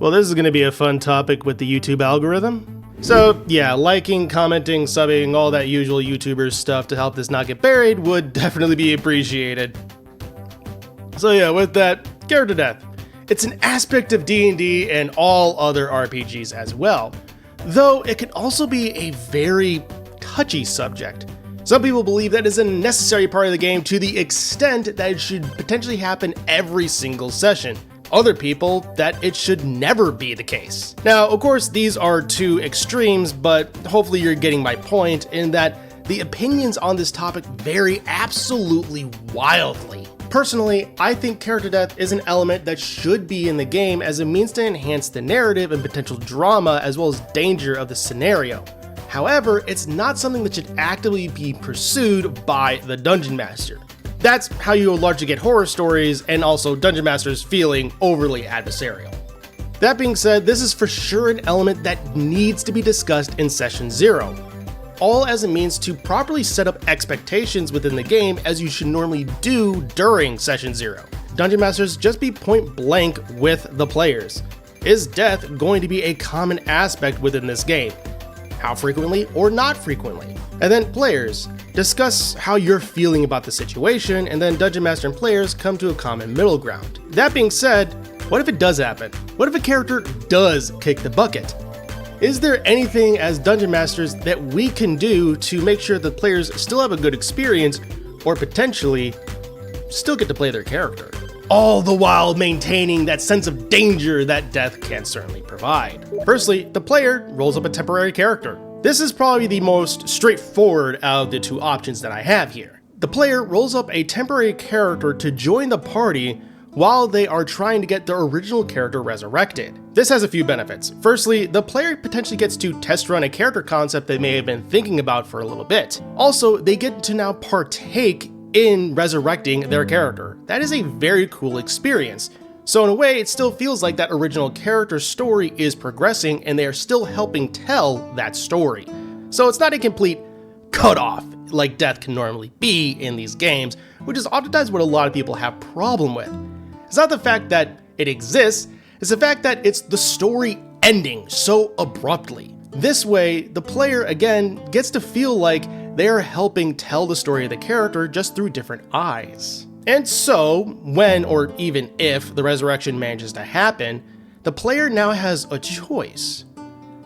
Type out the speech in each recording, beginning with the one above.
Well, this is going to be a fun topic with the YouTube algorithm. So yeah, liking, commenting, subbing, all that usual YouTuber stuff to help this not get buried would definitely be appreciated. So yeah, with that, character death. It's an aspect of D&D and all other RPGs as well, though it can also be a very touchy subject. Some people believe that is a necessary part of the game to the extent that it should potentially happen every single session. Other people that it should never be the case. Now, of course, these are two extremes, but hopefully you're getting my point in that the opinions on this topic vary absolutely wildly. Personally, I think character death is an element that should be in the game as a means to enhance the narrative and potential drama as well as danger of the scenario. However, it's not something that should actively be pursued by the Dungeon Master. That's how you largely get horror stories and also Dungeon Masters feeling overly adversarial. That being said, this is for sure an element that needs to be discussed in Session 0, all as a means to properly set up expectations within the game as you should normally do during Session 0. Dungeon Masters just be point blank with the players. Is death going to be a common aspect within this game? How frequently or not frequently? And then players, discuss how you're feeling about the situation, and then Dungeon Master and players come to a common middle ground. That being said, what if it does happen? What if a character does kick the bucket? Is there anything as Dungeon Masters that we can do to make sure that players still have a good experience, or potentially still get to play their character? All the while maintaining that sense of danger that death can certainly provide. Firstly, the player rolls up a temporary character. This is probably the most straightforward out of the two options that I have here. The player rolls up a temporary character to join the party while they are trying to get their original character resurrected. This has a few benefits. Firstly, the player potentially gets to test run a character concept they may have been thinking about for a little bit. Also, they get to now partake in resurrecting their character. That is a very cool experience. So in a way, it still feels like that original character story is progressing and they are still helping tell that story. So it's not a complete cut-off like death can normally be in these games, which is oftentimes what a lot of people have problem with. It's not the fact that it exists, it's the fact that it's the story ending so abruptly. This way, the player again gets to feel like they're helping tell the story of the character just through different eyes. And so, when or even if the resurrection manages to happen, the player now has a choice.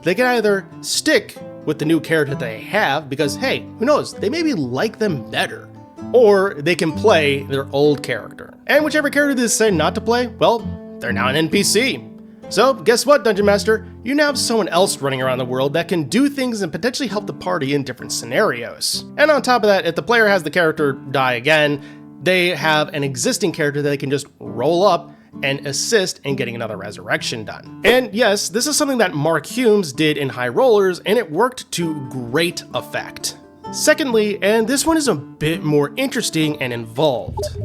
They can either stick with the new character they have because, hey, who knows, they maybe like them better. Or they can play their old character. And whichever character they decide not to play, well, they're now an NPC. So, guess what, Dungeon Master? You now have someone else running around the world that can do things and potentially help the party in different scenarios. And on top of that, if the player has the character die again, they have an existing character that they can just roll up and assist in getting another resurrection done. And yes, this is something that Mark Humes did in High Rollers, and it worked to great effect. Secondly, and this one is a bit more interesting and involved,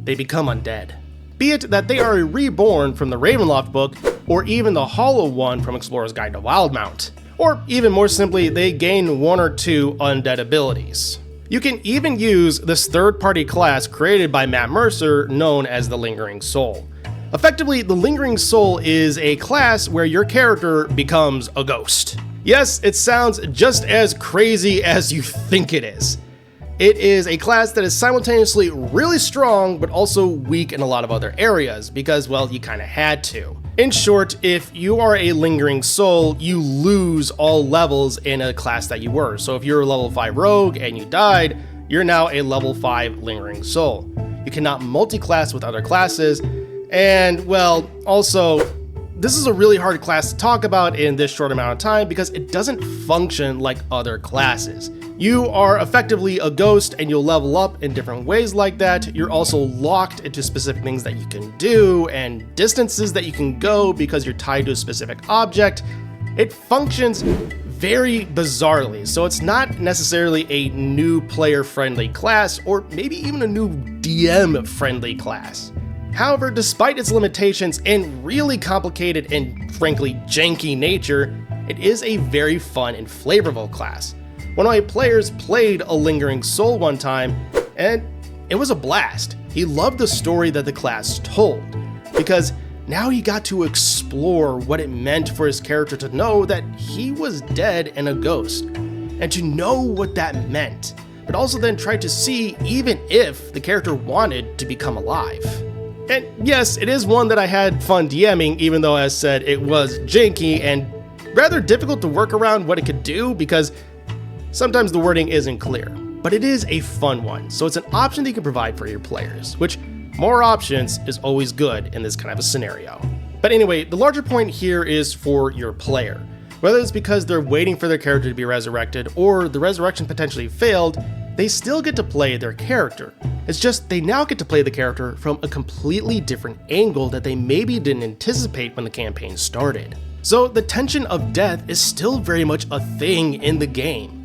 they become undead. Be it that they are reborn from the Ravenloft book, or even the Hollow One from Explorer's Guide to Wildmount. Or even more simply, they gain one or two undead abilities. You can even use this third-party class created by Matt Mercer known as the Lingering Soul. Effectively, the Lingering Soul is a class where your character becomes a ghost. Yes, it sounds just as crazy as you think it is. It is a class that is simultaneously really strong, but also weak in a lot of other areas, because, well, you kinda had to. In short, if you are a Lingering Soul, you lose all levels in a class that you were. So if you're a level 5 rogue and you died, you're now a level 5 Lingering Soul. You cannot multi-class with other classes, and, well, also, this is a really hard class to talk about in this short amount of time because it doesn't function like other classes. You are effectively a ghost and you'll level up in different ways like that. You're also locked into specific things that you can do and distances that you can go because you're tied to a specific object. It functions very bizarrely, so it's not necessarily a new player-friendly class or maybe even a new DM-friendly class. However, despite its limitations and really complicated and frankly janky nature, it is a very fun and flavorful class. One of my players played a Lingering Soul one time, and it was a blast. He loved the story that the class told, because now he got to explore what it meant for his character to know that he was dead and a ghost, and to know what that meant, but also then try to see even if the character wanted to become alive. And yes, it is one that I had fun DMing, even though, as said, it was janky and rather difficult to work around what it could do because sometimes the wording isn't clear. But it is a fun one, so it's an option that you can provide for your players, which more options is always good in this kind of a scenario. But anyway, the larger point here is for your player. Whether it's because they're waiting for their character to be resurrected or the resurrection potentially failed, they still get to play their character. It's just they now get to play the character from a completely different angle that they maybe didn't anticipate when the campaign started. So the tension of death is still very much a thing in the game.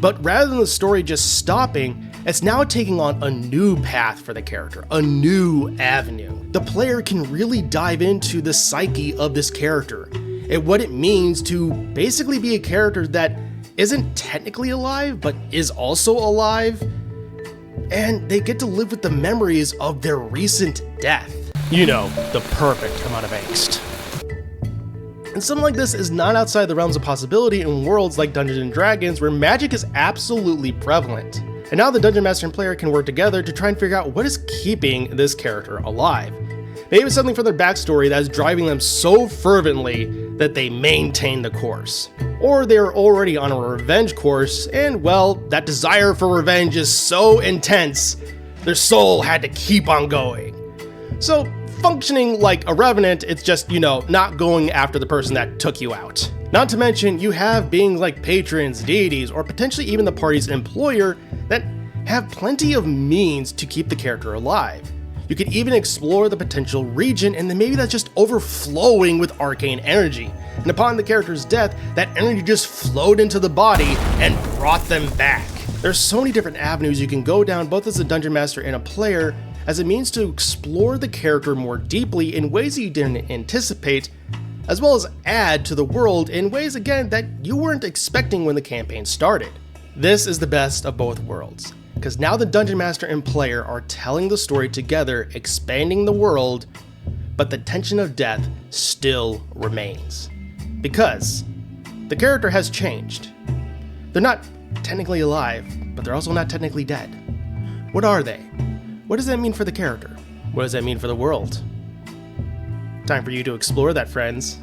But rather than the story just stopping, it's now taking on a new path for the character, a new avenue. The player can really dive into the psyche of this character and what it means to basically be a character that isn't technically alive, but is also alive. And they get to live with the memories of their recent death. You know, the perfect amount of angst. And something like this is not outside the realms of possibility in worlds like Dungeons & Dragons, where magic is absolutely prevalent. And now the Dungeon Master and player can work together to try and figure out what is keeping this character alive. Maybe it's something from their backstory that is driving them so fervently that they maintain the course. Or they're already on a revenge course, and well, that desire for revenge is so intense, their soul had to keep on going. So, functioning like a revenant, it's just, not going after the person that took you out. Not to mention, you have beings like patrons, deities, or potentially even the party's employer that have plenty of means to keep the character alive. You could even explore the potential region, and then maybe that's just overflowing with arcane energy. And upon the character's death, that energy just flowed into the body and brought them back. There's so many different avenues you can go down, both as a dungeon master and a player, as it means to explore the character more deeply in ways that you didn't anticipate, as well as add to the world in ways, again, that you weren't expecting when the campaign started. This is the best of both worlds, because now the dungeon master and player are telling the story together, expanding the world, but the tension of death still remains. Because the character has changed. They're not technically alive, but they're also not technically dead. What are they? What does that mean for the character? What does that mean for the world? Time for you to explore that, friends.